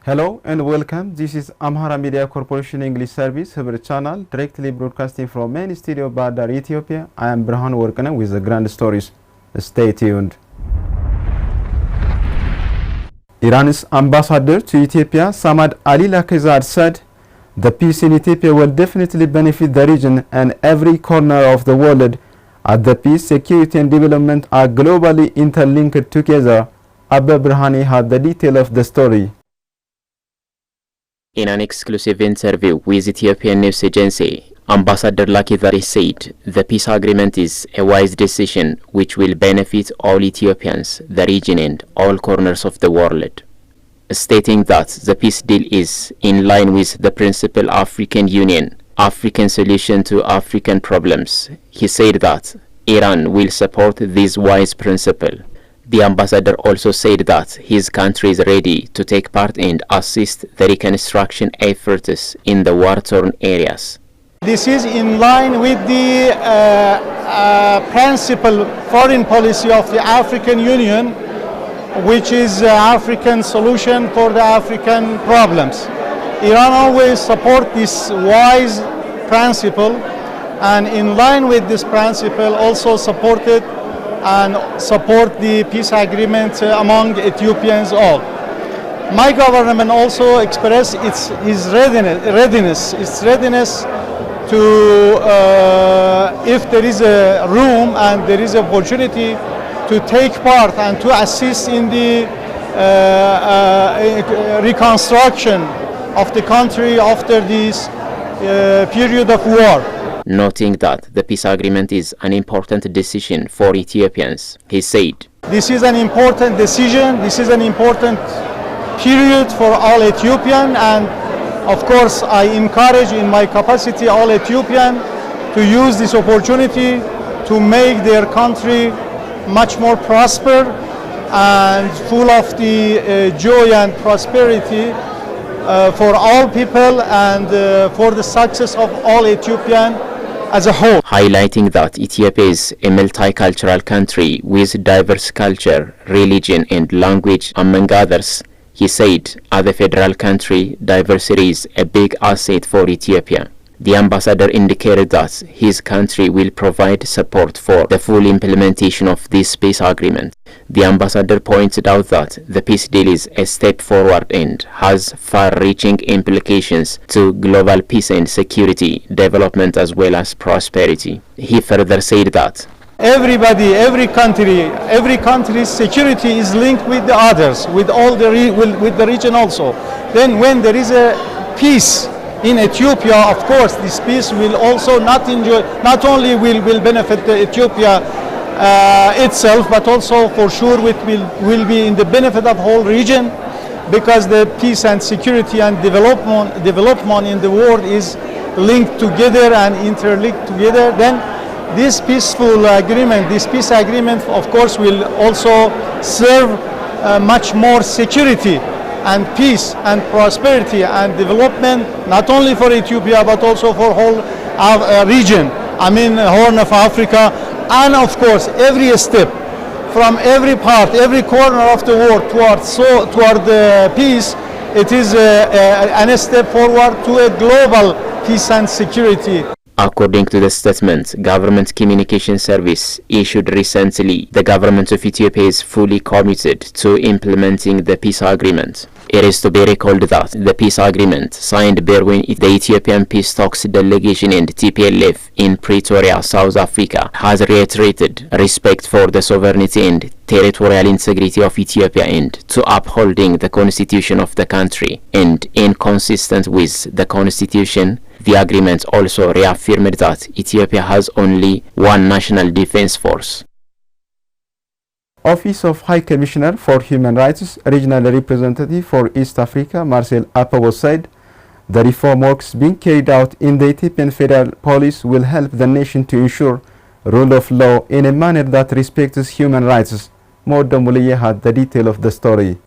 Hello and welcome. This is Amhara Media Corporation English Service Hebrew channel, directly broadcasting from main studio Badar, Ethiopia. I am Birhan Workana with the grand stories. Stay tuned. Iran's ambassador to Ethiopia, Samad Ali Lakizad, said the peace in Ethiopia will definitely benefit the region and every corner of the world, as the peace, security and development are globally interlinked together. Abba Birhani had the detail of the story. In an exclusive interview with Ethiopian news agency, Ambassador Lakizad said the peace agreement is a wise decision which will benefit all Ethiopians, the region and all corners of the world, stating that the peace deal is in line with the principal African Union, African solution to African problems. He said that Iran will support this wise principle. The ambassador also said that his country is ready to take part and assist the reconstruction efforts in the war-torn areas. This is in line with the principal foreign policy of the African Union, which is African solution for the African problems. Iran always support this wise principle, and in line with this principle also supported and support the peace agreement among Ethiopians all. My government also expressed its readiness to, if there is a room and there is opportunity, to take part and to assist in the reconstruction of the country after this period of war. Noting that the peace agreement is an important decision for Ethiopians, he said, "This is an important decision, this is an important period for all Ethiopian, and of course I encourage in my capacity all Ethiopian to use this opportunity to make their country much more prosper and full of the joy and prosperity for all people and for the success of all Ethiopian as a whole." Highlighting that Ethiopia is a multicultural country with diverse culture, religion and language among others, he said, as a federal country, diversity is a big asset for Ethiopia. The ambassador indicated that his country will provide support for the full implementation of this peace agreement. The ambassador pointed out that the peace deal is a step forward and has far-reaching implications to global peace and security, development as well as prosperity. He further said that every country's security is linked with the others, with all with the region also. Then when there is a peace in Ethiopia, of course, this peace will also not only will benefit the Ethiopia itself, but also for sure will be in the benefit of whole region, because the peace and security and development in the world is linked together and interlinked together. Then this peace agreement, of course, will also serve much more security and peace and prosperity and development, not only for Ethiopia but also for whole region, I mean Horn of Africa, and of course every step from every part, every corner of the world toward the peace, it is a step forward to a global peace and security. According to the statement Government Communication Service issued recently, the government of Ethiopia is fully committed to implementing the peace agreement. It is to be recalled that the peace agreement signed between the Ethiopian Peace Talks delegation and TPLF in Pretoria, South Africa, has reiterated respect for the sovereignty and territorial integrity of Ethiopia and to upholding the constitution of the country. And inconsistent with the constitution, the agreement also reaffirmed that Ethiopia has only one national defense force. Office of High Commissioner for Human Rights, Regional Representative for East Africa, Marcel Apabo, said the reform works being carried out in the Ethiopian Federal Police will help the nation to ensure rule of law in a manner that respects human rights. Modem Muliye had the detail of the story.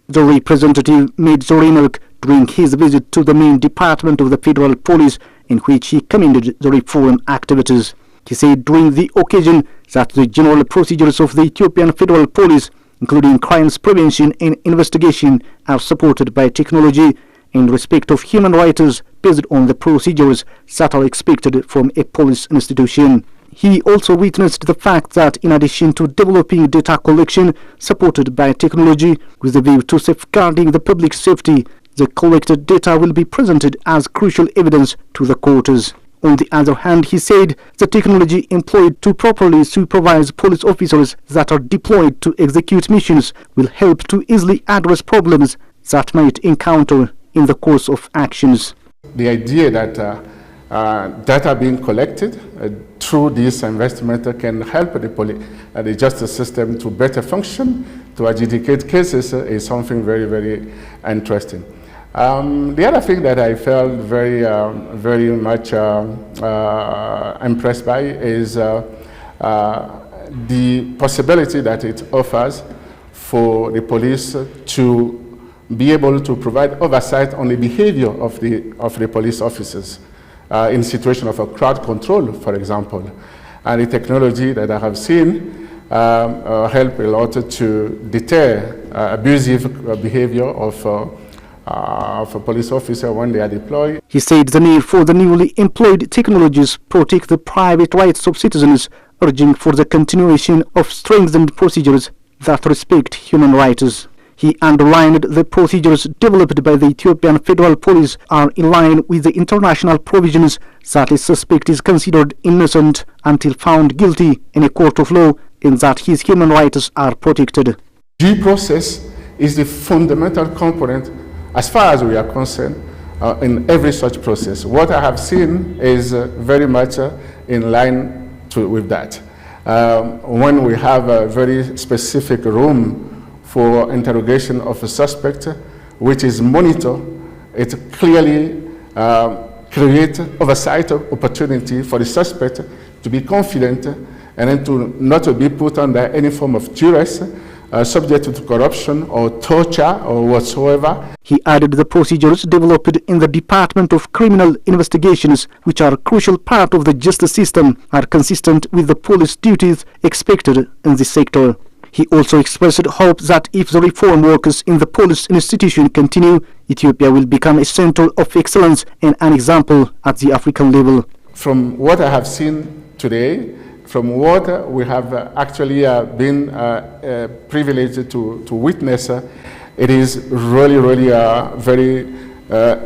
The representative made the remark during his visit to the main department of the Federal Police, in which he commended the reform activities. He said during the occasion that the general procedures of the Ethiopian Federal Police including crimes prevention and investigation, are supported by technology in respect of human rights based on the procedures that are expected from a police institution. He also witnessed the fact that in addition to developing data collection supported by technology with a view to safeguarding the public safety, the collected data will be presented as crucial evidence to the courts. On the other hand, he said the technology employed to properly supervise police officers that are deployed to execute missions will help to easily address problems that might encounter in the course of actions. The idea that data being collected through this investment can help the justice system to better function, to adjudicate cases is something very, very interesting. The other thing that I felt very much impressed by is the possibility that it offers for the police to be able to provide oversight on the behavior of the police officers in situation of a crowd control, for example. And the technology that I have seen help a lot to deter abusive behavior of a police officer when they are deployed. He said the need for the newly employed technologies protect the private rights of citizens, urging for the continuation of strengthened procedures that respect human rights. He underlined the procedures developed by the Ethiopian Federal Police are in line with the international provisions that a suspect is considered innocent until found guilty in a court of law and that his human rights are protected. Due process is the fundamental component as far as we are concerned in every such process. What I have seen is very much in line with that. When we have a very specific room for interrogation of a suspect, which is monitored, it clearly creates oversight opportunity for the suspect to be confident and then to not to be put under any form of duress, subject to corruption or torture or whatsoever. He added the procedures developed in the Department of Criminal Investigations, which are a crucial part of the justice system, are consistent with the police duties expected in this sector. He also expressed hope that if the reform works in the police institution continue, Ethiopia will become a center of excellence and an example at the African level. From what I have seen today, from what we have actually been privileged to witness, it is really, really very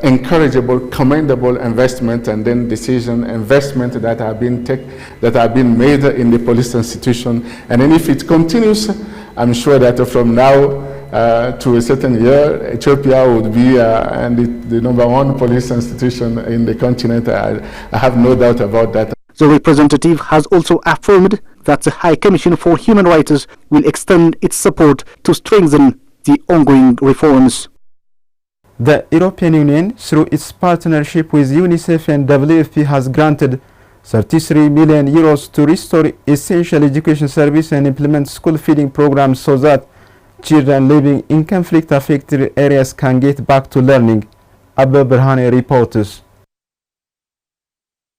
encourageable, commendable investment and then investment that have been made in the police institution. And then if it continues, I'm sure that from now to a certain year, Ethiopia would be the #1 police institution in the continent. I have no doubt about that. The representative has also affirmed that the High Commission for Human Rights will extend its support to strengthen the ongoing reforms. The European Union, through its partnership with UNICEF and WFP, has granted 33 million euros to restore essential education service and implement school feeding programs so that children living in conflict-affected areas can get back to learning. Abba Berhane reports.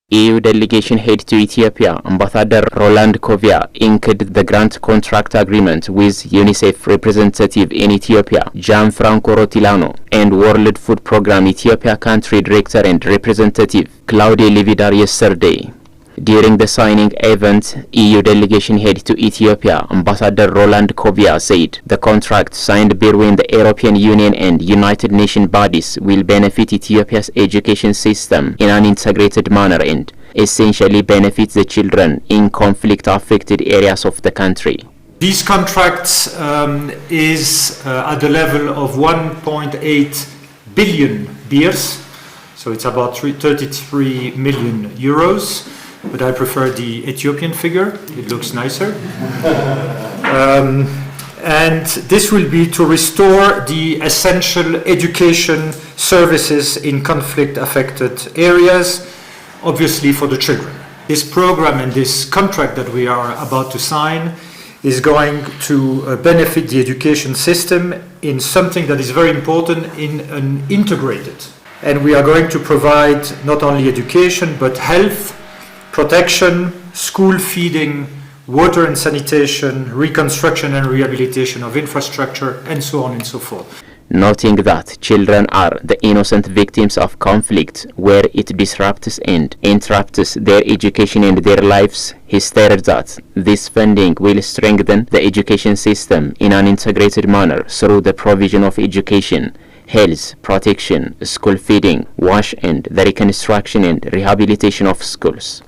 EU delegation head to Ethiopia, Ambassador Roland Kovia, inked the grant contract agreement with UNICEF representative in Ethiopia, Gianfranco Rotilano, and World Food Programme Ethiopia country director and representative, Claudia Lividar, yesterday. During the signing event, EU delegation head to Ethiopia, Ambassador Roland Kovia, said the contract signed between the European Union and United Nations bodies will benefit Ethiopia's education system in an integrated manner and essentially benefit the children in conflict-affected areas of the country. These contracts is at the level of 1.8 billion beers, so it's about 33 million euros. But I prefer the Ethiopian figure, it looks nicer. And this will be to restore the essential education services in conflict-affected areas, obviously for the children. This program and this contract that we are about to sign is going to benefit the education system in something that is very important, in an integrated. And we are going to provide not only education, but health, protection, school feeding, water and sanitation, reconstruction and rehabilitation of infrastructure, and so on and so forth. Noting that children are the innocent victims of conflict where it disrupts and interrupts their education and their lives, he stated that this funding will strengthen the education system in an integrated manner through the provision of education, health, protection, school feeding, wash, and the reconstruction and rehabilitation of schools.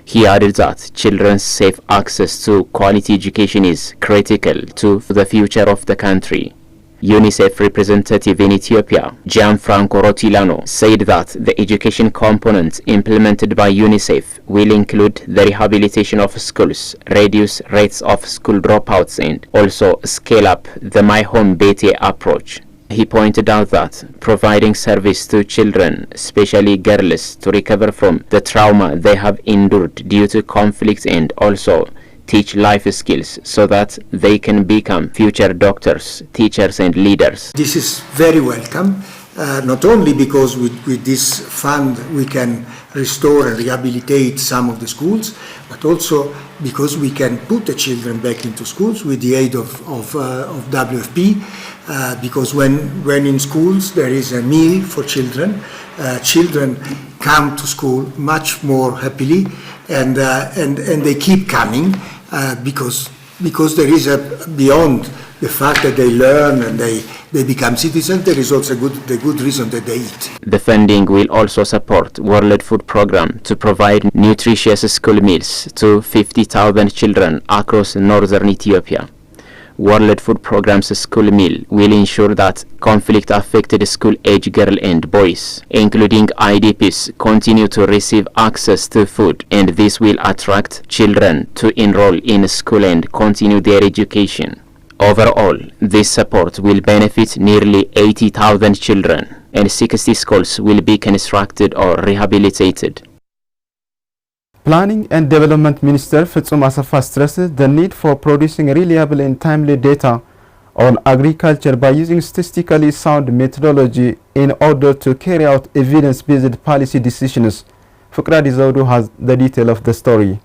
He added that children's safe access to quality education is critical to the future of the country. UNICEF representative in Ethiopia, Gianfranco Rotilano, said that the education component implemented by UNICEF will include the rehabilitation of schools, reduce rates of school dropouts, and also scale up the My Home Bete approach. He pointed out that providing service to children, especially girls, to recover from the trauma they have endured due to conflict and also teach life skills so that they can become future doctors, teachers, and leaders. This is very welcome, not only because with this fund we can restore and rehabilitate some of the schools, but also because we can put the children back into schools with the aid of WFP, because when in schools there is a meal for children, children come to school much more happily, and they keep coming because there is beyond the fact that they learn and they become citizens, there is also the good reason that they eat. The funding will also support World Food Program to provide nutritious school meals to 50,000 children across northern Ethiopia. World Food Program's school meal will ensure that conflict-affected school-age girls and boys, including IDPs, continue to receive access to food, and this will attract children to enroll in school and continue their education. Overall, this support will benefit nearly 80,000 children, and 60 schools will be constructed or rehabilitated. Planning and Development Minister Fitsum Asafa stressed the need for producing reliable and timely data on agriculture by using statistically sound methodology in order to carry out evidence-based policy decisions. Fukradi Zaudu has the detail of the story.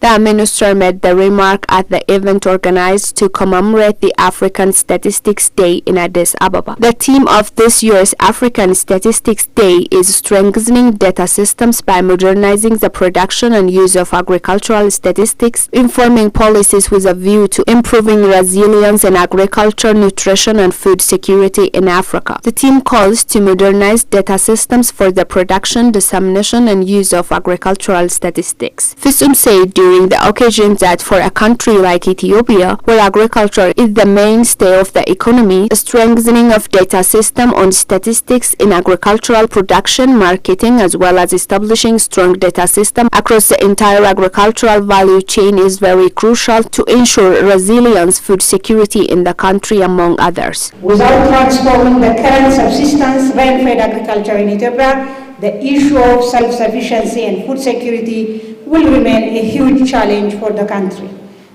The minister made the remark at the event organized to commemorate the African Statistics Day in Addis Ababa. The theme of this year's African Statistics Day is strengthening data systems by modernizing the production and use of agricultural statistics, informing policies with a view to improving resilience in agriculture, nutrition, and food security in Africa. The theme calls to modernize data systems for the production, dissemination, and use of agricultural statistics. Fitsum said during the occasion that for a country like Ethiopia, where agriculture is the mainstay of the economy, a strengthening of data system on statistics in agricultural production, marketing, as well as establishing strong data system across the entire agricultural value chain is very crucial to ensure resilience, food security in the country, among others. Without transforming the current subsistence rain-fed agriculture in Ethiopia, the issue of self-sufficiency and food security will remain a huge challenge for the country.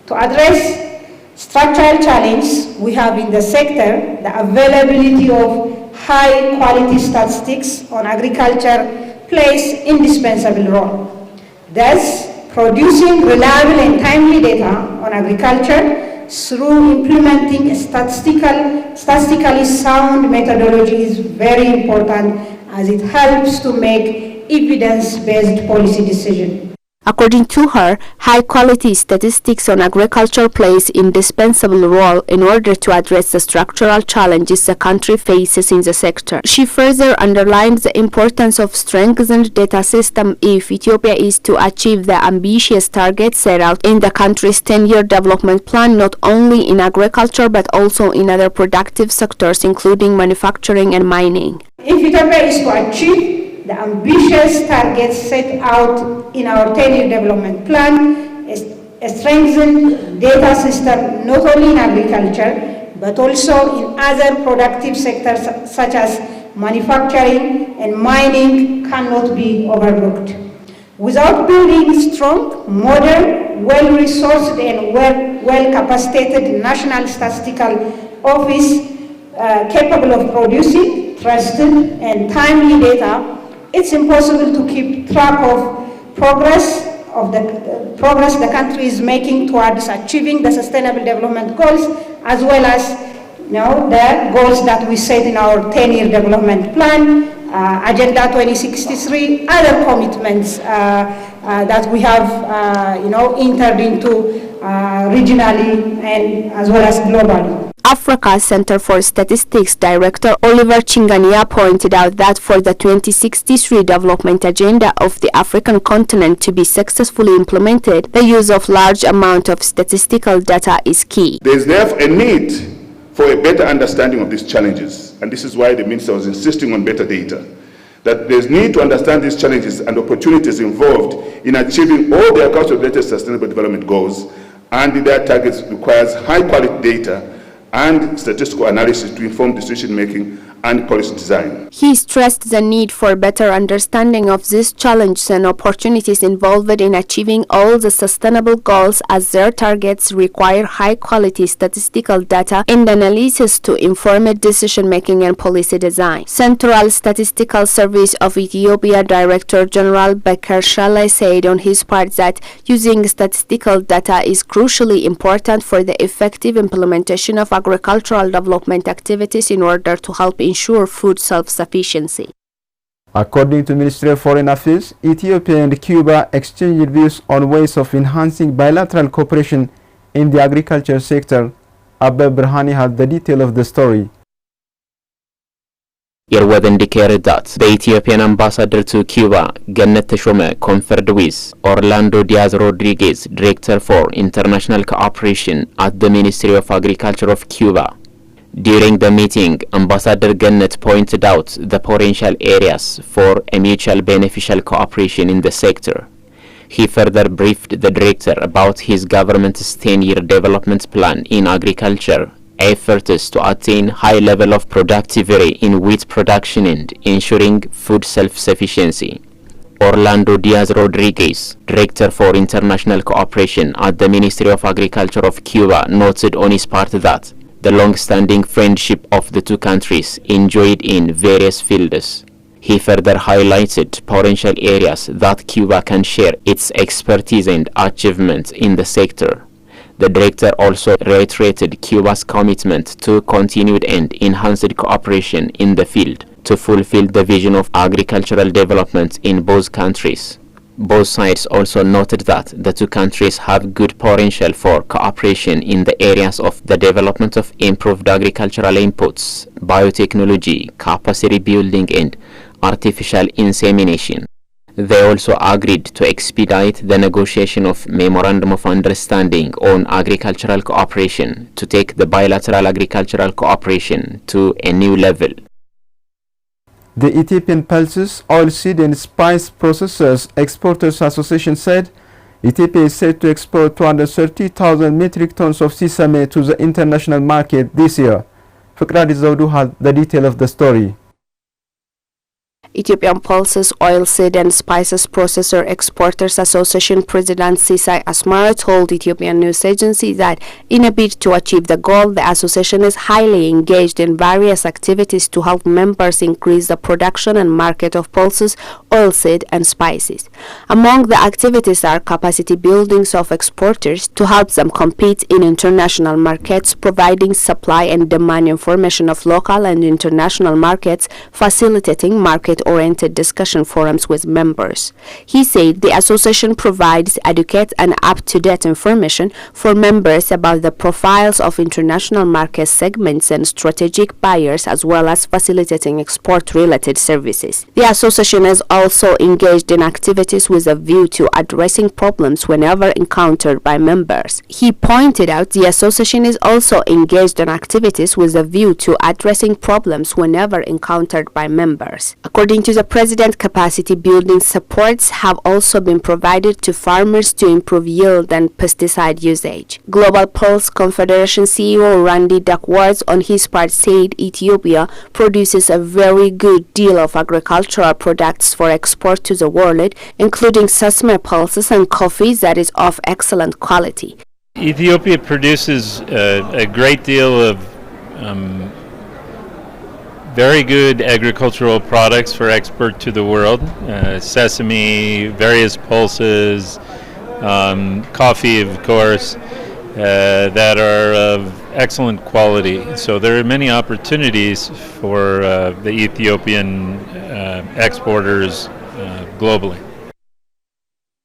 To address structural challenges we have in the sector, the availability of high-quality statistics on agriculture plays indispensable role. Thus, producing reliable and timely data on agriculture through implementing a statistically sound methodology is very important, as it helps to make evidence-based policy decisions. According to her, high-quality statistics on agriculture plays an indispensable role in order to address the structural challenges the country faces in the sector. She further underlined the importance of strengthened data system if Ethiopia is to achieve the ambitious targets set out in the country's 10-year development plan, not only in agriculture but also in other productive sectors, including manufacturing and mining. If Ethiopia is to achieve the ambitious targets set out in our 10-year development plan, a strengthened data system not only in agriculture but also in other productive sectors such as manufacturing and mining cannot be overlooked. Without building strong, modern, well-resourced and well-capacitated National Statistical Office capable of producing trusted and timely data, it's impossible to keep track of progress of the progress the country is making towards achieving the Sustainable Development Goals, as well as the goals that we set in our 10-year development plan, Agenda 2063, other commitments that we have entered into regionally and as well as globally. Africa Center for Statistics Director Oliver Chingania pointed out that for the 2063 development agenda of the African continent to be successfully implemented, the use of large amount of statistical data is key. There is therefore a need for a better understanding of these challenges, and this is why the Minister was insisting on better data, that there's need to understand these challenges and opportunities involved in achieving all the account-related sustainable development goals, and their targets requires high-quality data and statistical analysis to inform decision-making and policy design. He stressed the need for better understanding of these challenges and opportunities involved in achieving all the sustainable goals, as their targets require high-quality statistical data and analysis to inform decision-making and policy design. Central Statistical Service of Ethiopia Director General Bekir Shale said on his part that using statistical data is crucially important for the effective implementation of agricultural development activities in order to help ensure food self-sufficiency. According to Ministry of Foreign Affairs, Ethiopia and Cuba exchanged views on ways of enhancing bilateral cooperation in the agriculture sector. Abba Berhani had the detail of the story. It was indicated that the Ethiopian ambassador to Cuba, Gannet Teshome, conferred with Orlando Diaz Rodriguez, Director for International Cooperation at the Ministry of Agriculture of Cuba. During the meeting, Ambassador Gannet pointed out the potential areas for a mutual beneficial cooperation in the sector. He further briefed the director about his government's 10-year development plan in agriculture, efforts to attain high level of productivity in wheat production and ensuring food self-sufficiency. Orlando Diaz Rodriguez, Director for International Cooperation at the Ministry of Agriculture of Cuba, noted on his part that the long-standing friendship of the two countries enjoyed in various fields. He further highlighted potential areas that Cuba can share its expertise and achievements in the sector. The director also reiterated Cuba's commitment to continued and enhanced cooperation in the field to fulfill the vision of agricultural development in both countries. Both sides also noted that the two countries have good potential for cooperation in the areas of the development of improved agricultural inputs, biotechnology, capacity building, and artificial insemination. They also agreed to expedite the negotiation of Memorandum of Understanding on Agricultural Cooperation to take the bilateral agricultural cooperation to a new level. The Ethiopian Pulses, Oilseed and Spice Processors Exporters Association said Ethiopia is set to export 230,000 metric tons of sesame to the international market this year. Fikradi Zawdu had the detail of the story. Ethiopian Pulses, Oilseed and Spices Processor Exporters Association President Sisai Amhara told Ethiopian news agency that in a bid to achieve the goal, the association is highly engaged in various activities to help members increase the production and market of pulses, oilseed and spices. Among the activities are capacity buildings of exporters to help them compete in international markets, providing supply and demand information of local and international markets, facilitating market-oriented discussion forums with members. He said the association provides adequate and up-to-date information for members about the profiles of international market segments and strategic buyers, as well as facilitating export-related services. The association is also engaged in activities with a view to addressing problems whenever encountered by members. He pointed out the association is also engaged in activities with a view to addressing problems whenever encountered by members. According to the president, capacity building supports have also been provided to farmers to improve yield and pesticide usage. Global Pulse Confederation CEO Randy Duckworth on his part said Ethiopia produces a very good deal of agricultural products for export to the world, including sesame pulses and coffee that is of excellent quality. Ethiopia produces a great deal of very good agricultural products for export to the world. Sesame, various pulses, coffee, of course, that are of excellent quality. So there are many opportunities for the Ethiopian exporters globally.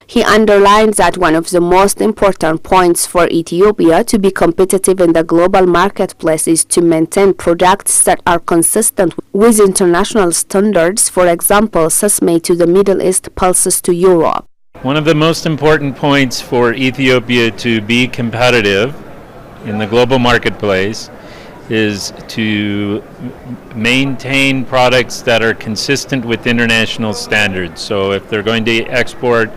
He underlines that one of the most important points for Ethiopia to be competitive in the global marketplace is to maintain products that are consistent with international standards, for example, sesame to the Middle East, pulses to Europe. One of the most important points for Ethiopia to be competitive in the global marketplace is to maintain products that are consistent with international standards. So if they're going to export,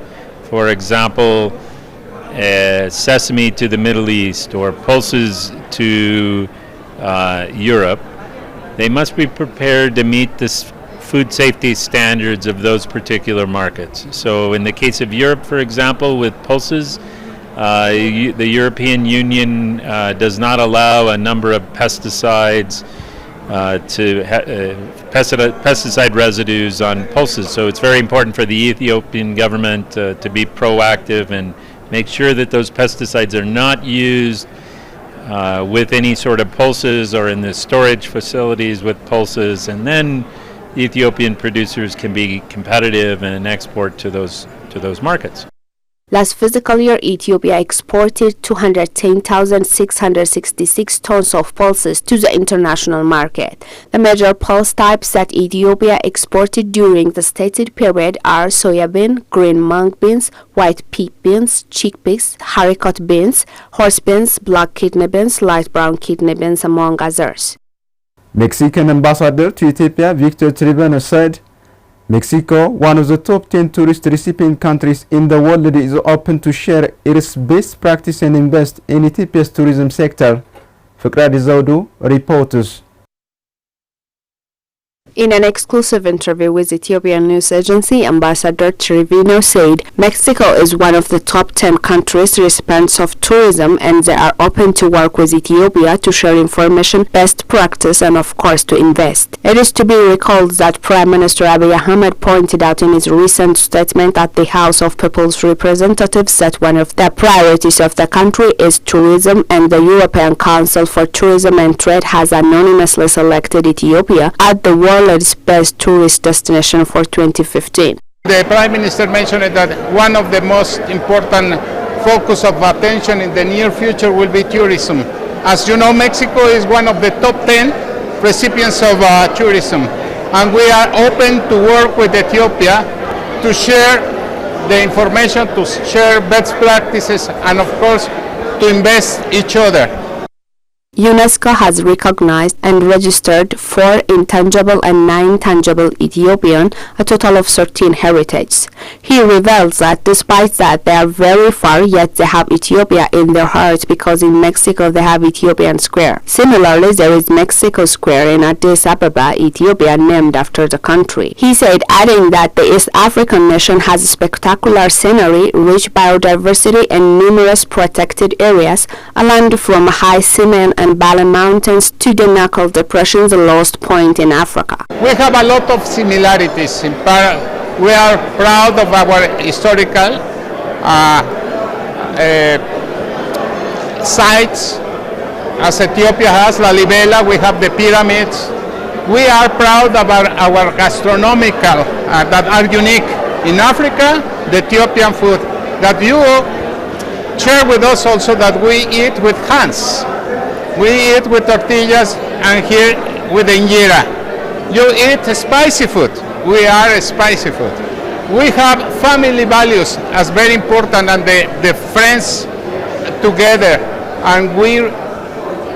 for example, sesame to the Middle East or pulses to Europe, they must be prepared to meet the food safety standards of those particular markets. So in the case of Europe, for example, with pulses, the European Union does not allow a number of pesticides pesticide residues on pulses. So it's very important for the Ethiopian government to be proactive and make sure that those pesticides are not used with any sort of pulses or in the storage facilities with pulses, and then Ethiopian producers can be competitive and export to those markets. Last fiscal year, Ethiopia exported 210,666 tons of pulses to the international market. The major pulse types that Ethiopia exported during the stated period are soybean, green mung beans, white pea beans, chickpeas, haricot beans, horse beans, black kidney beans, light brown kidney beans, among others. Mexican ambassador to Ethiopia, Victor Tribune, said, Mexico, one of the top 10 tourist recipient countries in the world, is open to share its best practice and invest in Ethiopia's tourism sector. Fikrad Zaudu reports. In an exclusive interview with Ethiopian news agency, Ambassador Trivino said Mexico is one of the top 10 countries recipients of tourism, and they are open to work with Ethiopia to share information, best practice, and of course to invest. It is to be recalled that Prime Minister Abiy Ahmed pointed out in his recent statement at the House of People's Representatives that one of the priorities of the country is tourism, and the European Council for Tourism and Trade has anonymously selected Ethiopia as the world's best tourist destination for 2015. The Prime Minister mentioned that one of the most important focus of attention in the near future will be tourism. As you know, Mexico is one of the top 10 recipients of tourism, and we are open to work with Ethiopia to share the information, to share best practices, and of course to invest each other. UNESCO has recognized and registered 4 intangible and 9 tangible Ethiopian, a total of 13 heritages. He reveals that despite that they are very far, yet they have Ethiopia in their hearts, because in Mexico they have Ethiopian Square. Similarly, there is Mexico Square in Addis Ababa, Ethiopia, named after the country. He said, adding that the East African nation has spectacular scenery, rich biodiversity, and numerous protected areas, a land from high Simien and Balen Mountains to the Knuckle Depression, the lowest point in Africa. We have a lot of similarities. We are proud of our historical sites, as Ethiopia has Lalibela. We have the pyramids. We are proud about our gastronomical that are unique in Africa, the Ethiopian food that you share with us also, that we eat with hands. We eat with tortillas, and here with injera. You eat spicy food. We are spicy food. We have family values as very important, and the friends together, and we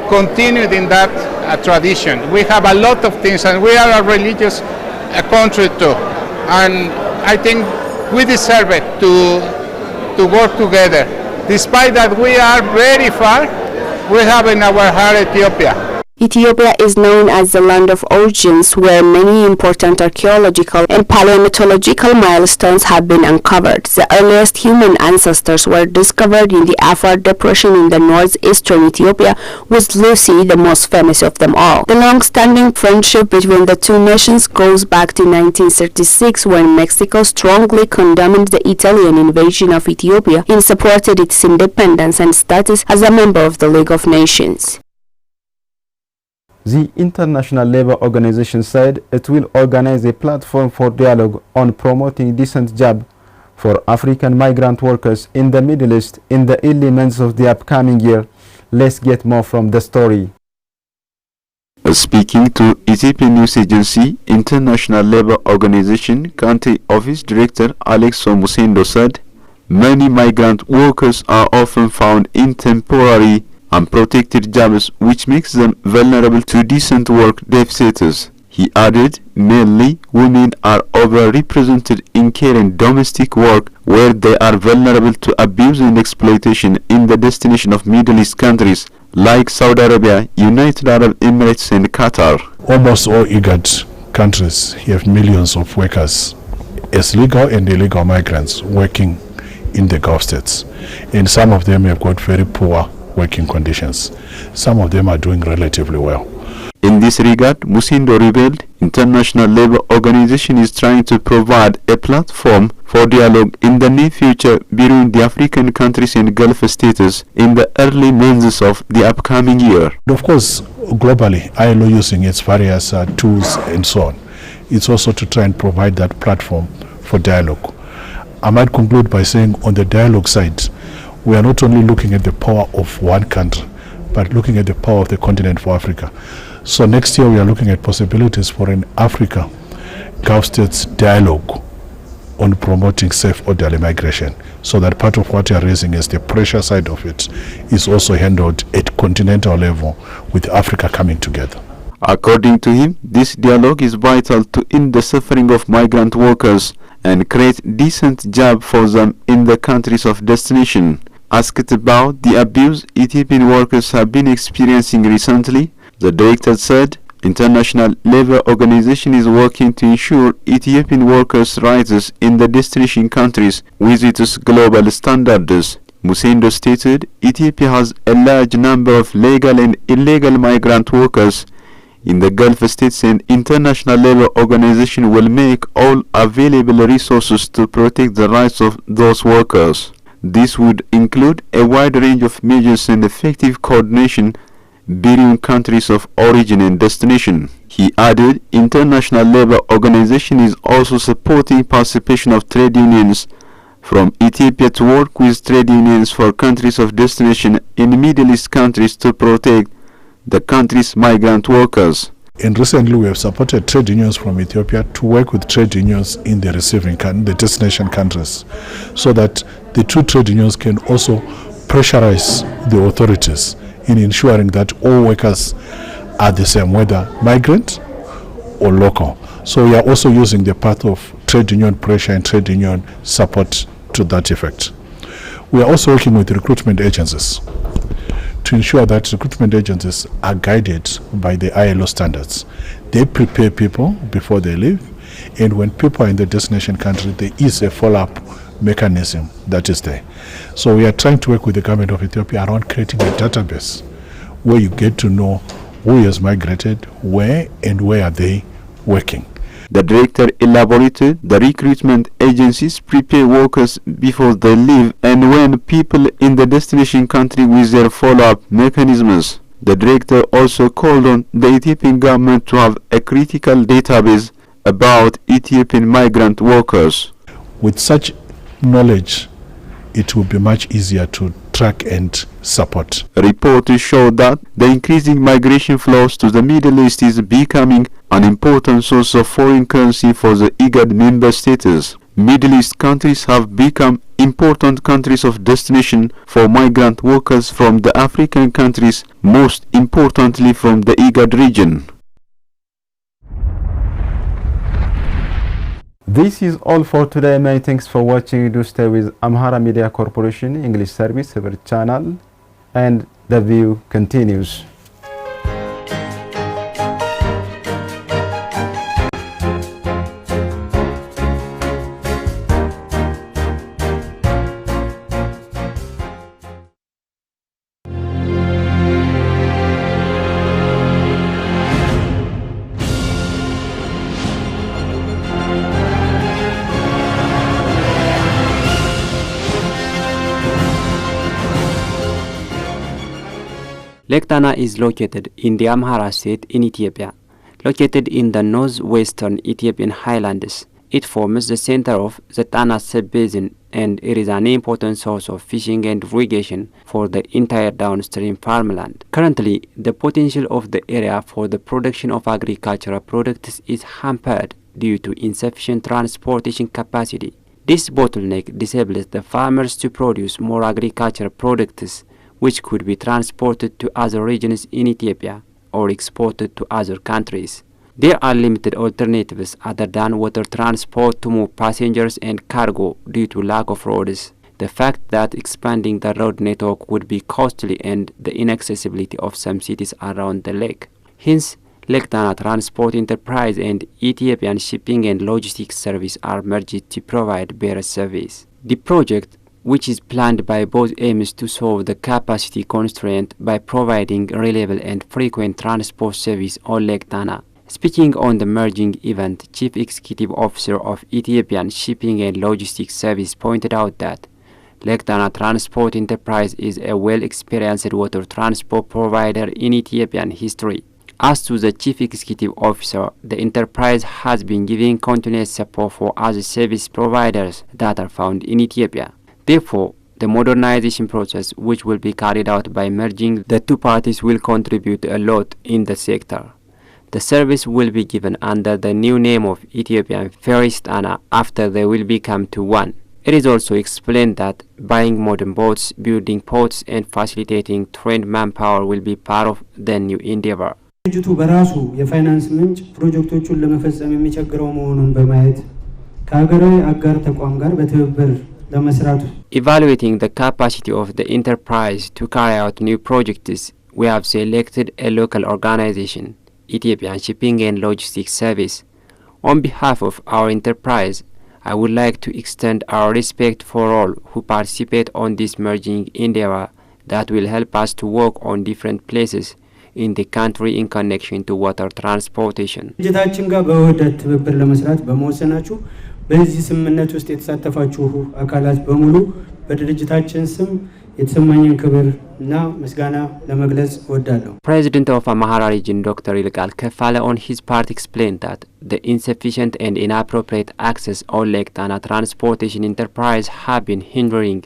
continued in that tradition. We have a lot of things, and we are a religious country too. And I think we deserve it to work together. Despite that we are very far, we have in our heart Ethiopia. Ethiopia is known as the land of origins, where many important archaeological and paleontological milestones have been uncovered. The earliest human ancestors were discovered in the Afar Depression in the northeastern Ethiopia, with Lucy the most famous of them all. The long-standing friendship between the two nations goes back to 1936, when Mexico strongly condemned the Italian invasion of Ethiopia and supported its independence and status as a member of the League of Nations. The International Labour Organization said it will organize a platform for dialogue on promoting decent jobs for African migrant workers in the Middle East in the early months of the upcoming year. Let's get more from the story. Speaking to Ethiopian news agency International Labour Organization Country Office Director Alex Musendo said, many migrant workers are often found in temporary unprotected jobs, which makes them vulnerable to decent work deficits. He added, mainly women are overrepresented in care and domestic work, where they are vulnerable to abuse and exploitation in the destination of Middle East countries like Saudi Arabia, United Arab Emirates and Qatar. Almost all IGAD countries have millions of workers as legal and illegal migrants working in the Gulf states, and some of them have got very poor working conditions. Some of them are doing relatively well. In this regard, Musindo revealed International Labour Organization is trying to provide a platform for dialogue in the near future between the African countries and Gulf states in the early months of the upcoming year. Of course, globally, ILO using its various tools and so on, it's also to try and provide that platform for dialogue. I might conclude by saying on the dialogue side, we are not only looking at the power of one country, but looking at the power of the continent for Africa. So next year we are looking at possibilities for an Africa Gulf states dialogue on promoting safe orderly migration, so that part of what you are raising as the pressure side of it is also handled at continental level with Africa coming together. According to him, this dialogue is vital to end the suffering of migrant workers and create decent jobs for them in the countries of destination. Asked about the abuse Ethiopian workers have been experiencing recently, the director said, International Labour Organization is working to ensure Ethiopian workers' rights in the destination countries with its global standards. Musendo stated, Ethiopia has a large number of legal and illegal migrant workers in the Gulf states, and International Labour Organization will make all available resources to protect the rights of those workers. This would include a wide range of measures and effective coordination between countries of origin and destination. He added, International Labour Organization is also supporting participation of trade unions from Ethiopia to work with trade unions for countries of destination in Middle East countries to protect the country's migrant workers. And recently we have supported trade unions from Ethiopia to work with trade unions in the receiving the destination countries, so that the two trade unions can also pressurize the authorities in ensuring that all workers are the same, whether migrant or local. So we are also using the path of trade union pressure and trade union support to that effect. We are also working with recruitment agencies to ensure that recruitment agencies are guided by the ILO standards. They prepare people before they leave, and when people are in the destination country, there is a follow-up mechanism that is there. So we are trying to work with the government of Ethiopia around creating a database where you get to know who has migrated, where, and where are they working. The director elaborated the recruitment agencies prepare workers before they leave and when people in the destination country with their follow-up mechanisms. The director also called on the Ethiopian government to have a critical database about Ethiopian migrant workers. With such knowledge, it will be much easier to track and support. Reports show that the increasing migration flows to the Middle East is becoming an important source of foreign currency for the IGAD member states. Middle East countries have become important countries of destination for migrant workers from the African countries, most importantly from the IGAD region. This is all for today. Many thanks for watching. Do stay with Amhara Media Corporation English Service, our channel, and the view continues. Lake Tana is located in the Amhara state in Ethiopia. Located in the northwestern Ethiopian highlands, it forms the center of the Tana sub-basin, and it is an important source of fishing and irrigation for the entire downstream farmland. Currently, the potential of the area for the production of agricultural products is hampered due to insufficient transportation capacity. This bottleneck disables the farmers to produce more agricultural products, which could be transported to other regions in Ethiopia or exported to other countries. There are limited alternatives other than water transport to move passengers and cargo due to lack of roads. The fact that expanding the road network would be costly and the inaccessibility of some cities around the lake. Hence, Lake Tana Transport Enterprise and Ethiopian Shipping and Logistics Service are merged to provide better service. The project, which is planned by both, aims to solve the capacity constraint by providing reliable and frequent transport service on Lake Tana. Speaking on the merging event, Chief Executive Officer of Ethiopian Shipping and Logistics Service pointed out that Lake Tana Transport Enterprise is a well-experienced water transport provider in Ethiopian history. As to the Chief Executive Officer, the enterprise has been giving continuous support for other service providers that are found in Ethiopia. Therefore, the modernization process, which will be carried out by merging the two parties, will contribute a lot in the sector. The service will be given under the new name of Ethiopian Ferries Tana after they will become to one. It is also explained that buying modern boats, building ports, and facilitating trained manpower will be part of the new endeavor. ድርጅቱ በራሱ የፋይናንስ ምንጭ ፕሮጀክቶቹን ለመፈጸም የሚቸግረው መሆኑን በማየት ከሀገራዊ አጋር ተቋም ጋር በትብብር ለመስራት Evaluating the capacity of the enterprise to carry out new projects, we have selected a local organization, Ethiopian Shipping and Logistics Service. On behalf of our enterprise, I would like to extend our respect for all who participate on this merging endeavor that will help us to work on different places in the country in connection to water transportation. ድርጅታችን ጋር በውህደት ትብብር ለመስራት በመወሰናችሁ በዚህ ስምምነት ውስጥ የተሳተፋችሁ አካላት በሙሉ በድርጅታችን ስም የተሰማኝን ክብርና ምስጋና ለመግለጽ እወዳለሁ። President of Amhara region Dr. Ilkal Kefale on his part explained that the insufficient and inappropriate access on Lake Tana transportation enterprise have been hindering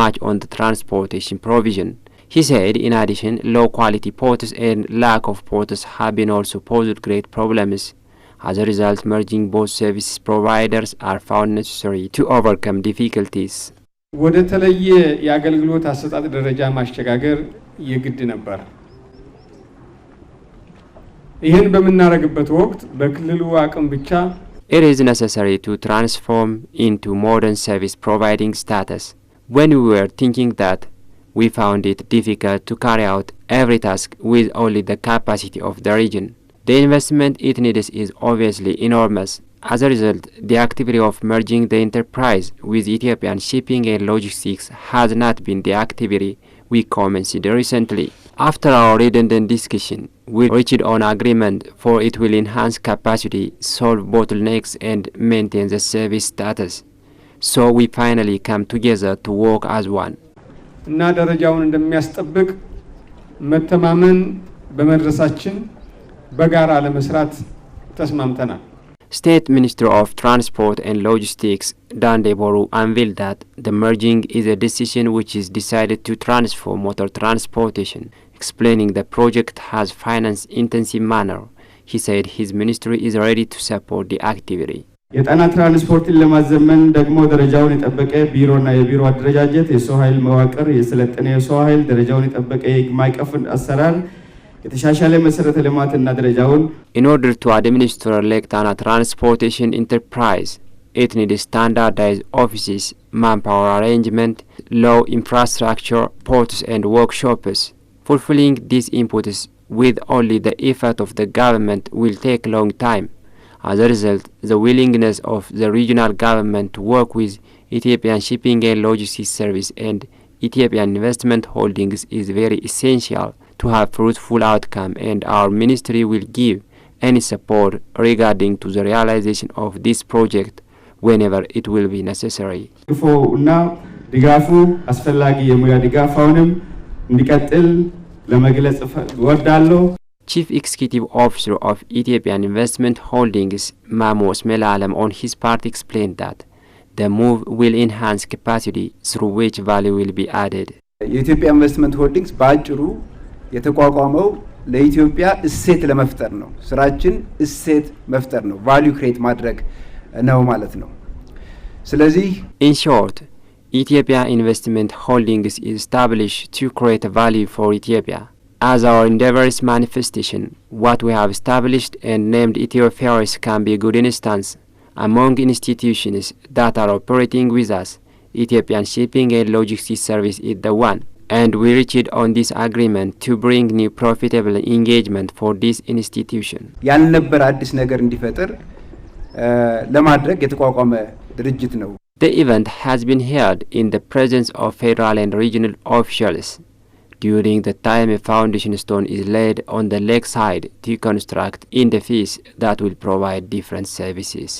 much on the transportation provision. He said, in addition, low quality ports and lack of ports have been also posed great problems. As a result, merging both service providers are found necessary to overcome difficulties. ወደ ተለየ የአገልግሎት አሰጣጥ ደረጃ ማሸጋገር የግድ ነበር። ይህን በመናረግበት ወቅት በክልሉ አቅም ብቻ It is necessary to transform into modern service providing status. When we were thinking that, we found it difficult to carry out every task with only the capacity of the region. The investment it needs is obviously enormous. As a result, the activity of merging the enterprise with Ethiopian Shipping and Logistics has not been the activity we commenced recently. After our redundant discussion, we reached an agreement for it will enhance capacity, solve bottlenecks, and maintain the service status. So we finally come together to work as one. እና ደረጃውን እንደሚያስጠብቅ መተማመን በመድረሳችን በጋራ ለመስራት ተስማምተናል። State Minister of Transport and Logistics Dande Boru unveiled that the merging is a decision which is decided to transform motor transportation, explaining the project has finance-intensive manner. He said his ministry is ready to support the activity. የጣና ትራንስፖርትን ለማዘመን ደግሞ ደረጃውን የጠበቀ ቢሮና የቢሮ አደረጃጀት፣ የሰው ኃይል መዋቅር፣ የሰለጠነ የሰው ኃይል፣ ደረጃውን የጠበቀ የማይቀፍ አሰራር፣ የተሻሻለ መሰረተ ልማትና ደረጃውን In order to administer Lake Tana Transportation Enterprise, it needs standardized offices, manpower arrangement, low infrastructure, ports and workshops. Fulfilling these inputs with only the effort of the government will take long time. As a result, the willingness of the regional government to work with Ethiopian Shipping and Logistics Service and Ethiopian Investment Holdings is very essential to have fruitful outcome, and our ministry will give any support regarding to the realization of this project whenever it will be necessary. እና ድጋፉ አስፈላጊ የሙያ ድጋፋውንም እንዲቀጥል ለመግለጽ እወዳለሁ። Chief Executive Officer of Ethiopian Investment Holdings, Mamos Melalam, on his part explained that the move will enhance capacity through which value will be added. የኢትዮጵያ ኢንቨስትመንት ሆልዲንግስ በአጭሩ የተቋቋመው ለኢትዮጵያ እሴት ለመፍጠር ነው። ስራችን እሴት መፍጠር ነው፣ ቫልዩ ክሬት ማድረግ ነው ማለት ነው። ስለዚህ in short, Ethiopia Investment Holdings is established to create value for Ethiopia. As our endeavors manifestation, what we have established and named Ethioferries can be a good instance. Among institutions that are operating with us, Ethiopian Shipping and Logistics Service is the one, and we reached on this agreement to bring new profitable engagement for this institution. ያልነበረ አዲስ ነገር እንዲፈጠር ለማድረግ የተቋቋመ ድርጅት ነው። The event has been held in the presence of federal and regional officials. During the time a foundation stone is laid on the lakeside to construct interface that will provide different services.